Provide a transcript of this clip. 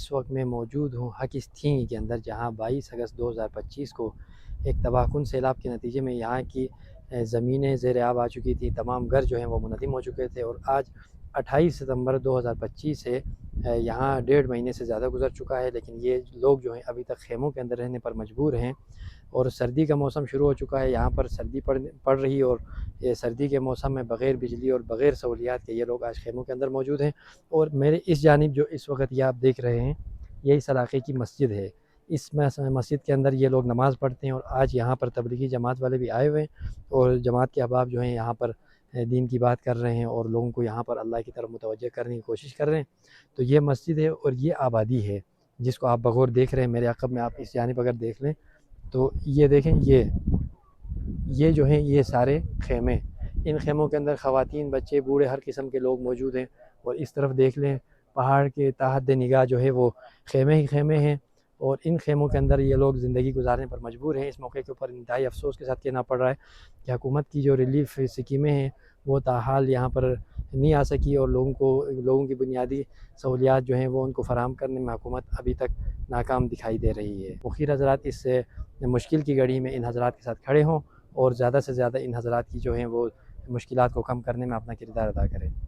इस वक्त मैं मौजूद हूँ हकिस्तीन के अंदर, जहाँ 22 अगस्त 2025 को एक तबाहकुन सैलाब के नतीजे में यहाँ की ज़मीनें ज़ेर आब आ चुकी थी। तमाम घर जो हैं वो मुनहदम हो चुके थे और आज 28 सितंबर 2025 से यहाँ 1.5 महीने से ज़्यादा गुजर चुका है, लेकिन ये लोग जो हैं अभी तक खेमों के अंदर रहने पर मजबूर हैं। और सर्दी का मौसम शुरू हो चुका है, यहाँ पर सर्दी पड़ रही, और ये सर्दी के मौसम में बग़ैर बिजली और बग़ैर सहूलियात के ये लोग आज खेमों के अंदर मौजूद हैं। और मेरे इस जानिब जो इस वक्त ये आप देख रहे हैं, ये इस इलाके की मस्जिद है। इस मस्जिद के अंदर ये लोग नमाज़ पढ़ते हैं और आज यहाँ पर तबलीगी जमात वाले भी आए हुए हैं और जमात के अहबाब जो हैं यहाँ पर दीन की बात कर रहे हैं और लोगों को यहाँ पर अल्लाह की तरफ मुतवज्जह करने की कोशिश कर रहे हैं। तो ये मस्जिद है और ये आबादी है जिसको आप बगौर देख रहे हैं। मेरे अक़ब में आप इस जानिब अगर देख लें तो ये देखें, ये जो हैं ये सारे खेमे, इन खेमों के अंदर ख़वातीन, बच्चे, बूढ़े, हर किस्म के लोग मौजूद हैं। और इस तरफ देख लें, पहाड़ के तहत निगाह जो है वो खेमे ही खेमे हैं और इन खेमों के अंदर ये लोग ज़िंदगी गुजारने पर मजबूर हैं। इस मौके के ऊपर इंतहाई अफसोस के साथ कहना पड़ रहा है कि हुकूमत की जो रिलीफ़ स्कीमें हैं वो ताहाल यहाँ पर नहीं आ सकी और लोगों की बुनियादी सहूलियात जो हैं वो उनको फ़राहम करने में हुकूमत अभी तक नाकाम दिखाई दे रही है। मुखिर हज़रात इस मुश्किल की घड़ी में इन हज़रात के साथ खड़े हों और ज़्यादा से ज़्यादा इन हज़रात की जो हैं वो मुश्किलात को कम करने में अपना किरदार अदा करें।